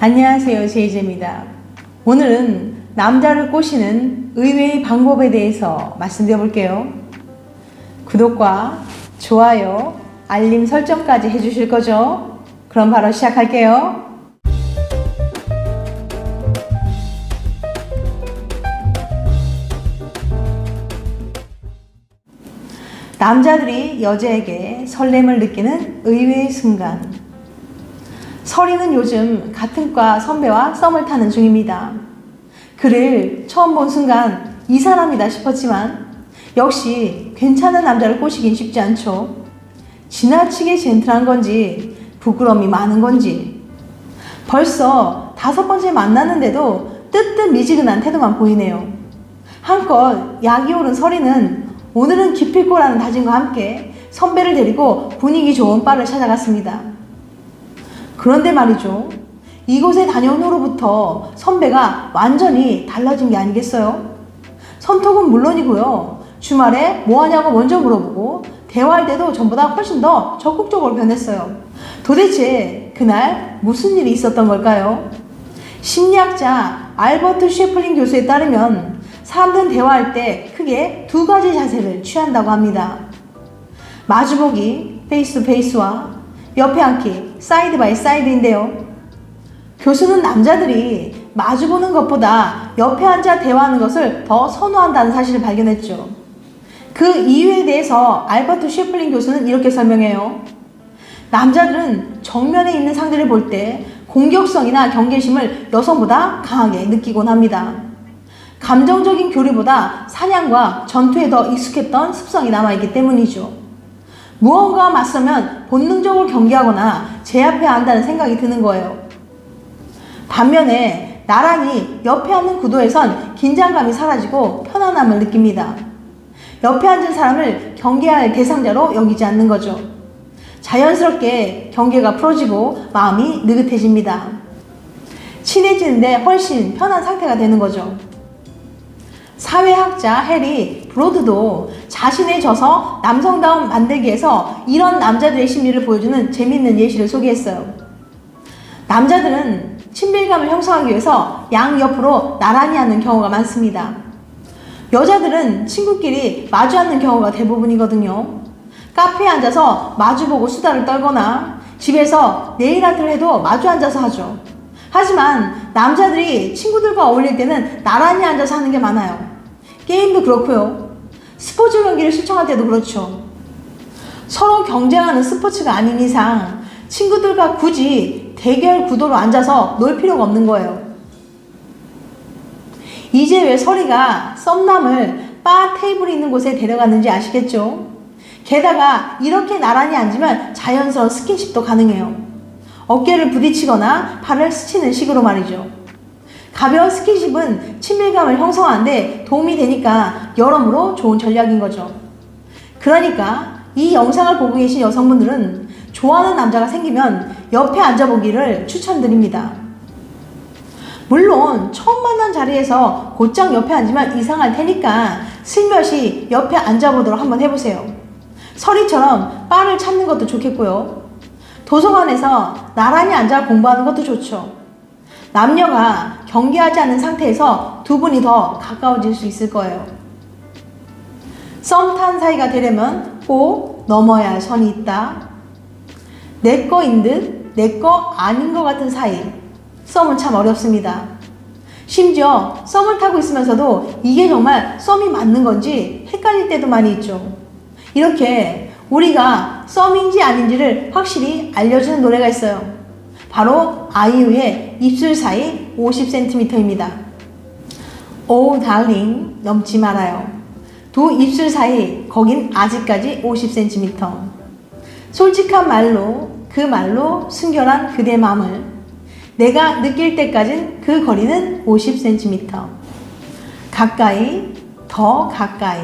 안녕하세요, 제이제입니다. 오늘은 남자를 꼬시는 의외의 방법에 대해서 말씀드려 볼게요. 구독과 좋아요, 알림 설정까지 해주실 거죠? 그럼 바로 시작할게요. 남자들이 여자에게 설렘을 느끼는 의외의 순간. 설이는 요즘 같은 과 선배와 썸을 타는 중입니다. 그를 처음 본 순간 이 사람이다 싶었지만 역시 괜찮은 남자를 꼬시긴 쉽지 않죠. 지나치게 젠틀한 건지 부끄러움이 많은 건지 벌써 5번째 만났는데도 뜨뜻미지근한 태도만 보이네요. 한껏 약이 오른 설이는 오늘은 기필코라는 다짐과 함께 선배를 데리고 분위기 좋은 바를 찾아갔습니다. 그런데 말이죠. 이곳에 다녀온 후로부터 선배가 완전히 달라진 게 아니겠어요? 손톱은 물론이고요. 주말에 뭐 하냐고 먼저 물어보고 대화할 때도 전보다 훨씬 더 적극적으로 변했어요. 도대체 그날 무슨 일이 있었던 걸까요? 심리학자 알버트 셰플린 교수에 따르면 사람들은 대화할 때 크게 2가지 자세를 취한다고 합니다. 마주보기, 페이스 투 페이스와 옆에 앉기, 사이드 바이 사이드인데요. 교수는 남자들이 마주보는 것보다 옆에 앉아 대화하는 것을 더 선호한다는 사실을 발견했죠. 그 이유에 대해서 알버트 셰플린 교수는 이렇게 설명해요. 남자들은 정면에 있는 상대를 볼 때 공격성이나 경계심을 여성보다 강하게 느끼곤 합니다. 감정적인 교류보다 사냥과 전투에 더 익숙했던 습성이 남아있기 때문이죠. 무언가와 맞서면 본능적으로 경계하거나 제압해야 한다는 생각이 드는 거예요. 반면에 나란히 옆에 앉는 구도에선 긴장감이 사라지고 편안함을 느낍니다. 옆에 앉은 사람을 경계할 대상자로 여기지 않는 거죠. 자연스럽게 경계가 풀어지고 마음이 느긋해집니다. 친해지는데 훨씬 편한 상태가 되는 거죠. 사회학자 해리 브로드도 자신의 저서 남성다움 만들기에서 이런 남자들의 심리를 보여주는 재미있는 예시를 소개했어요. 남자들은 친밀감을 형성하기 위해서 양옆으로 나란히 앉는 경우가 많습니다. 여자들은 친구끼리 마주 앉는 경우가 대부분이거든요. 카페에 앉아서 마주보고 수다를 떨거나 집에서 네일 아트를 해도 마주 앉아서 하죠. 하지만 남자들이 친구들과 어울릴 때는 나란히 앉아서 하는 게 많아요. 게임도 그렇고요. 스포츠 경기를 시청할 때도 그렇죠. 서로 경쟁하는 스포츠가 아닌 이상 친구들과 굳이 대결 구도로 앉아서 놀 필요가 없는 거예요. 이제 왜 설이가 썸남을 바 테이블이 있는 곳에 데려갔는지 아시겠죠? 게다가 이렇게 나란히 앉으면 자연스러운 스킨십도 가능해요. 어깨를 부딪히거나 발을 스치는 식으로 말이죠. 가벼운 스킨십은 친밀감을 형성하는데 도움이 되니까 여러모로 좋은 전략인 거죠. 그러니까 이 영상을 보고 계신 여성분들은 좋아하는 남자가 생기면 옆에 앉아보기를 추천드립니다. 물론 처음 만난 자리에서 곧장 옆에 앉으면 이상할 테니까 슬며시 옆에 앉아보도록 한번 해보세요. 설이처럼 바를 찾는 것도 좋겠고요. 도서관에서 나란히 앉아 공부하는 것도 좋죠. 남녀가 경계하지 않은 상태에서 두 분이 더 가까워질 수 있을 거예요. 썸 탄 사이가 되려면 꼭 넘어야 할 선이 있다. 내 거인 듯 내 거 아닌 것 같은 사이. 썸은 참 어렵습니다. 심지어 썸을 타고 있으면서도 이게 정말 썸이 맞는 건지 헷갈릴 때도 많이 있죠. 이렇게 우리가 썸인지 아닌지를 확실히 알려주는 노래가 있어요. 바로 아이유의 입술 사이 50cm입니다. 오 달링 넘지 말아요. 두 입술 사이 거긴 아직까지 50cm. 솔직한 말로 그 말로 순결한 그대 맘을 내가 느낄 때까진 그 거리는 50cm. 가까이 더 가까이.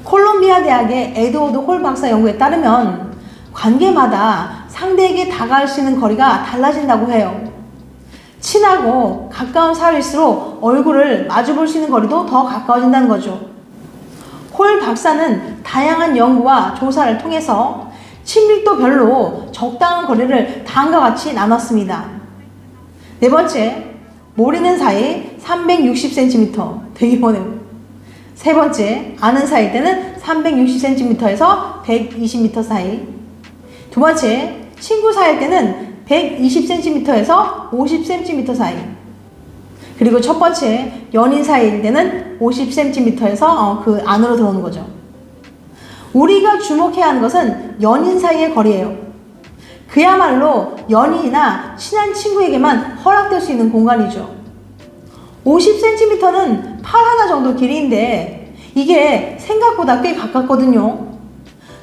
콜롬비아 대학의 에드워드 홀 박사 연구에 따르면 관계마다 상대에게 다가갈 수 있는 거리가 달라진다고 해요. 친하고 가까운 사이일수록 얼굴을 마주볼 수 있는 거리도 더 가까워진다는 거죠. 홀 박사는 다양한 연구와 조사를 통해서 친밀도별로 적당한 거리를 다음과 같이 나눴습니다. 네 번째, 모르는 사이 360cm. 되게 머네요. 세 번째, 아는 사이일 때는 360cm에서 120m 사이. 두 번째, 친구 사이일 때는 120cm에서 50cm 사이. 그리고 첫 번째, 연인 사이일 때는 50cm에서 그 안으로 들어오는 거죠. 우리가 주목해야 하는 것은 연인 사이의 거리예요. 그야말로 연인이나 친한 친구에게만 허락될 수 있는 공간이죠. 50cm는 팔 하나 정도 길이인데 이게 생각보다 꽤 가깝거든요.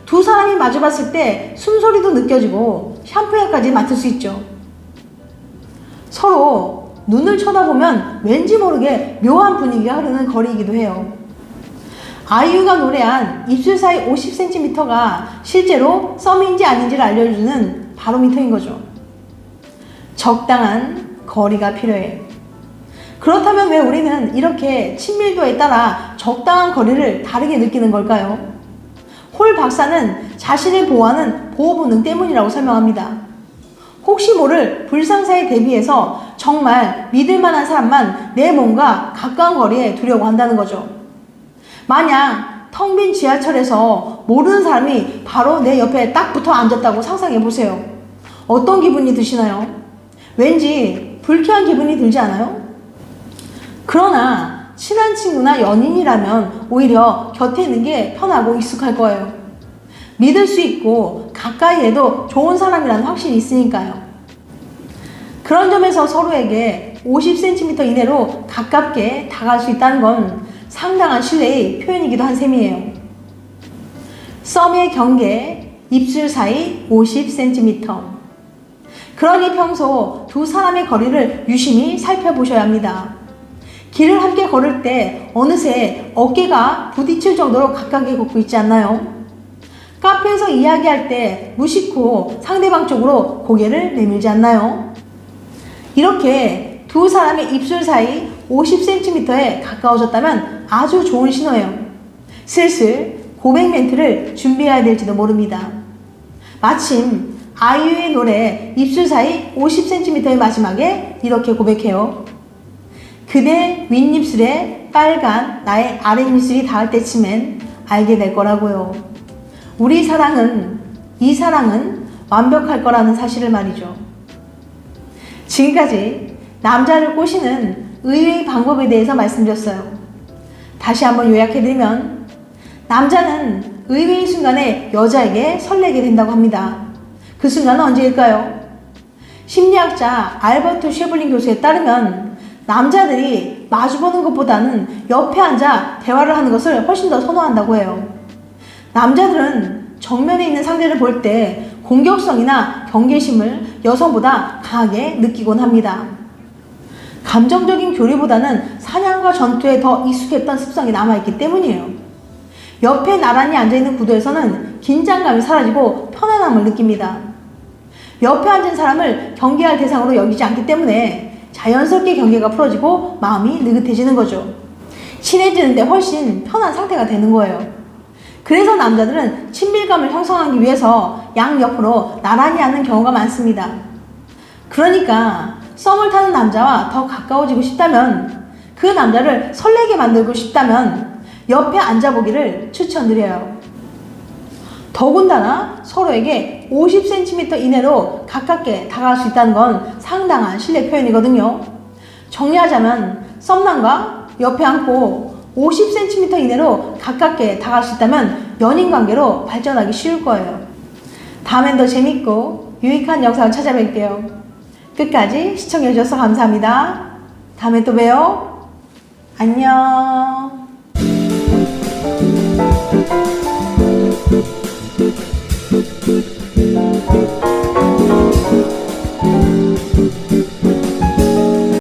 두 사람이 마주봤을 때 숨소리도 느껴지고 샴푸향까지 맡을 수 있죠. 서로 눈을 쳐다보면 왠지 모르게 묘한 분위기가 흐르는 거리이기도 해요. 아이유가 노래한 입술 사이 50cm가 실제로 썸인지 아닌지를 알려주는 바로미터인 거죠. 적당한 거리가 필요해. 그렇다면 왜 우리는 이렇게 친밀도에 따라 적당한 거리를 다르게 느끼는 걸까요? 홀 박사는 자신을 보호하는 보호 본능 때문이라고 설명합니다. 혹시 모를 불상사에 대비해서 정말 믿을 만한 사람만 내 몸과 가까운 거리에 두려고 한다는 거죠. 만약 텅 빈 지하철에서 모르는 사람이 바로 내 옆에 딱 붙어 앉았다고 상상해 보세요. 어떤 기분이 드시나요? 왠지 불쾌한 기분이 들지 않아요? 그러나 친한 친구나 연인이라면 오히려 곁에 있는 게 편하고 익숙할 거예요. 믿을 수 있고 가까이 해도 좋은 사람이라는 확신이 있으니까요. 그런 점에서 서로에게 50cm 이내로 가깝게 다가갈 수 있다는 건 상당한 신뢰의 표현이기도 한 셈이에요. 썸의 경계, 입술 사이 50cm. 그러니 평소 두 사람의 거리를 유심히 살펴보셔야 합니다. 길을 함께 걸을 때 어느새 어깨가 부딪힐 정도로 가깝게 걷고 있지 않나요? 카페에서 이야기할 때 무심코 상대방 쪽으로 고개를 내밀지 않나요? 이렇게 두 사람의 입술 사이 50cm에 가까워졌다면 아주 좋은 신호예요. 슬슬 고백 멘트를 준비해야 될지도 모릅니다. 마침 아이유의 노래 입술 사이 50cm의 마지막에 이렇게 고백해요. 그대 윗입술에 빨간 나의 아랫입술이 닿을 때쯤엔 알게 될 거라고요. 우리 사랑은, 이 사랑은 완벽할 거라는 사실을 말이죠. 지금까지 남자를 꼬시는 의외의 방법에 대해서 말씀드렸어요. 다시 한번 요약해드리면 남자는 의외의 순간에 여자에게 설레게 된다고 합니다. 그 순간은 언제일까요? 심리학자 알버트 쉐블린 교수에 따르면 남자들이 마주보는 것보다는 옆에 앉아 대화를 하는 것을 훨씬 더 선호한다고 해요. 남자들은 정면에 있는 상대를 볼 때 공격성이나 경계심을 여성보다 강하게 느끼곤 합니다. 감정적인 교류보다는 사냥과 전투에 더 익숙했던 습성이 남아있기 때문이에요. 옆에 나란히 앉아있는 구도에서는 긴장감이 사라지고 편안함을 느낍니다. 옆에 앉은 사람을 경계할 대상으로 여기지 않기 때문에 자연스럽게 경계가 풀어지고 마음이 느긋해지는 거죠. 친해지는데 훨씬 편한 상태가 되는 거예요. 그래서 남자들은 친밀감을 형성하기 위해서 양옆으로 나란히 앉는 경우가 많습니다. 그러니까 썸을 타는 남자와 더 가까워지고 싶다면, 그 남자를 설레게 만들고 싶다면 옆에 앉아보기를 추천드려요. 더군다나 서로에게 50cm 이내로 가깝게 다가갈 수 있다는 건 상당한 신뢰 표현이거든요. 정리하자면 썸남과 옆에 앉고 50cm 이내로 가깝게 다가갈 수 있다면 연인관계로 발전하기 쉬울 거예요. 다음엔 더 재밌고 유익한 영상을 찾아뵐게요. 끝까지 시청해주셔서 감사합니다. 다음에 또 봬요. 안녕.